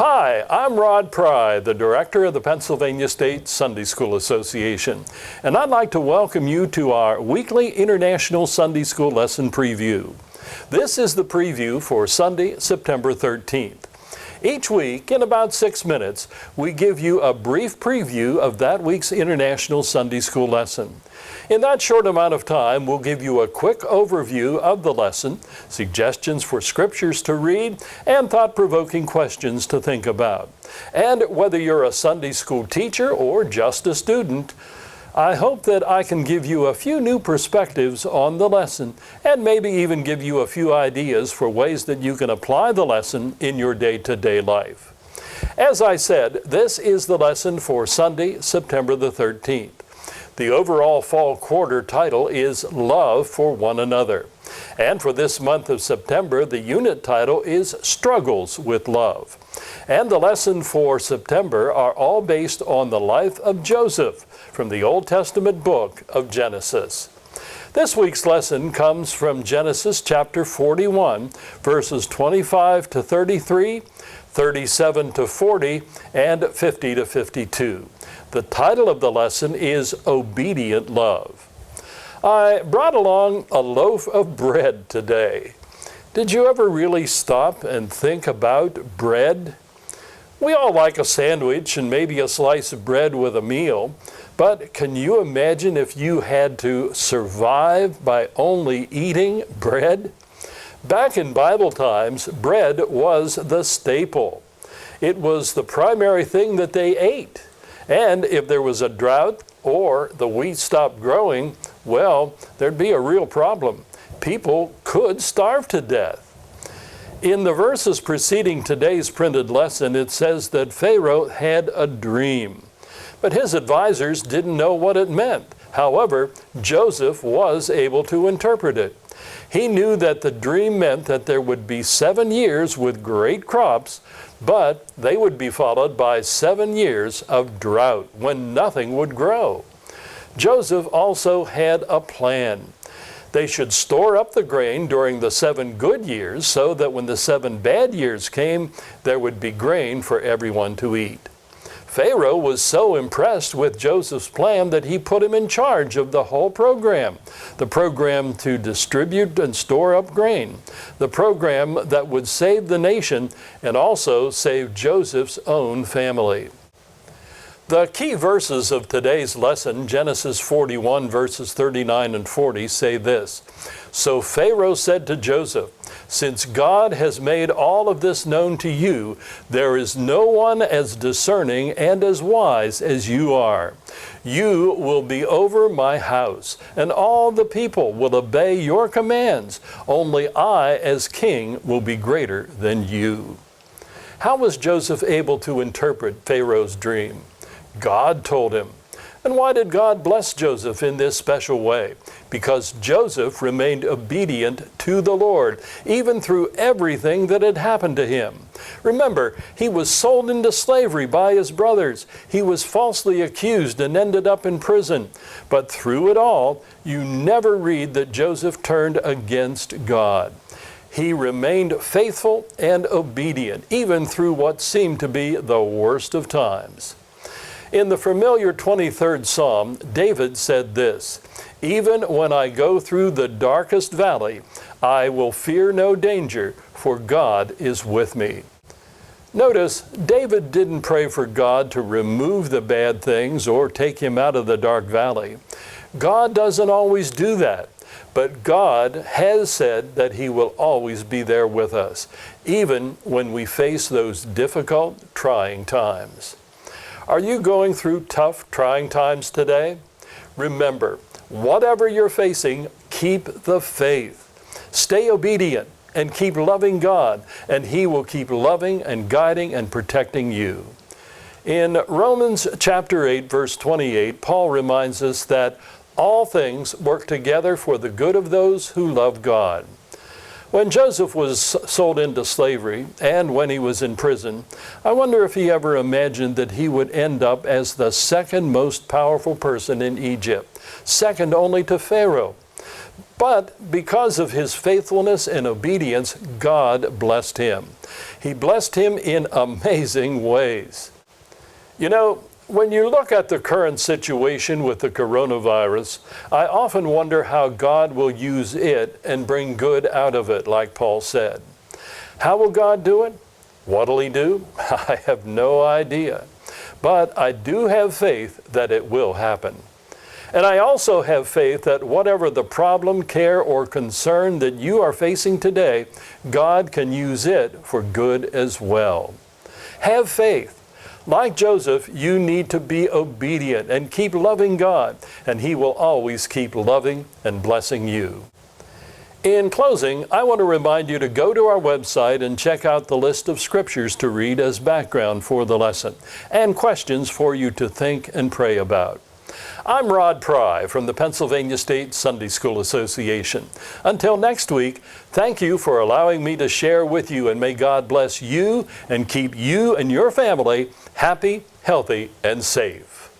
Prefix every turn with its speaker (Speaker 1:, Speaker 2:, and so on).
Speaker 1: Hi, I'm Rod Pry, the director of the Pennsylvania State Sunday School Association, and I'd like to welcome you to our weekly International Sunday School Lesson Preview. This is the preview for Sunday, September 13th. Each week, in about 6 minutes, we give you a brief preview of that week's International Sunday School lesson. In that short amount of time, we'll give you a quick overview of the lesson, suggestions for scriptures to read, and thought-provoking questions to think about. And whether you're a Sunday school teacher or just a student, I hope that I can give you a few new perspectives on the lesson and maybe even give you a few ideas for ways that you can apply the lesson in your day-to-day life. As I said, this is the lesson for Sunday, September the 13th. The overall fall quarter title is Love for One Another. And for this month of September, the unit title is Struggles with Love. And the lesson for September are all based on the life of Joseph from the Old Testament book of Genesis. This week's lesson comes from Genesis chapter 41, verses 25 to 33, 37 to 40, and 50 to 52. The title of the lesson is Obedient Love. I brought along a loaf of bread today. Did you ever really stop and think about bread? We all like a sandwich and maybe a slice of bread with a meal, but can you imagine if you had to survive by only eating bread? Back in Bible times, bread was the staple. It was the primary thing that they ate. And if there was a drought or the wheat stopped growing, well, there'd be a real problem. People could starve to death. In the verses preceding today's printed lesson, it says that Pharaoh had a dream, but his advisors didn't know what it meant. However, Joseph was able to interpret it. He knew that the dream meant that there would be 7 years with great crops, but they would be followed by 7 years of drought when nothing would grow. Joseph also had a plan. They should store up the grain during the 7 good years so that when the 7 bad years came, there would be grain for everyone to eat. Pharaoh was so impressed with Joseph's plan that he put him in charge of the whole program. The program to distribute and store up grain. The program that would save the nation and also save Joseph's own family. The key verses of today's lesson, Genesis 41, verses 39 and 40, say this. So Pharaoh said to Joseph, "Since God has made all of this known to you, there is no one as discerning and as wise as you are. You will be over my house, and all the people will obey your commands. Only I, as king, will be greater than you." How was Joseph able to interpret Pharaoh's dream? God told him. And why did God bless Joseph in this special way? Because Joseph remained obedient to the Lord, even through everything that had happened to him. Remember, he was sold into slavery by his brothers. He was falsely accused and ended up in prison. But through it all, you never read that Joseph turned against God. He remained faithful and obedient, even through what seemed to be the worst of times. In the familiar 23rd Psalm, David said this, "Even when I go through the darkest valley, I will fear no danger, for God is with me." Notice, David didn't pray for God to remove the bad things or take him out of the dark valley. God doesn't always do that, but God has said that He will always be there with us, even when we face those difficult, trying times. Are you going through tough, trying times today? Remember, whatever you're facing, keep the faith. Stay obedient and keep loving God, and He will keep loving and guiding and protecting you. In Romans chapter 8, verse 28, Paul reminds us that all things work together for the good of those who love God. When Joseph was sold into slavery and when he was in prison, I wonder if he ever imagined that he would end up as the second most powerful person in Egypt, second only to Pharaoh. But because of his faithfulness and obedience, God blessed him. He blessed him in amazing ways. You know, when you look at the current situation with the coronavirus, I often wonder how God will use it and bring good out of it, like Paul said. How will God do it? What'll he do? I have no idea. But I do have faith that it will happen. And I also have faith that whatever the problem, care, or concern that you are facing today, God can use it for good as well. Have faith. Like Joseph, you need to be obedient and keep loving God, and He will always keep loving and blessing you. In closing, I want to remind you to go to our website and check out the list of scriptures to read as background for the lesson, and questions for you to think and pray about. I'm Rod Pry from the Pennsylvania State Sunday School Association. Until next week, thank you for allowing me to share with you, and may God bless you and keep you and your family happy, healthy, and safe.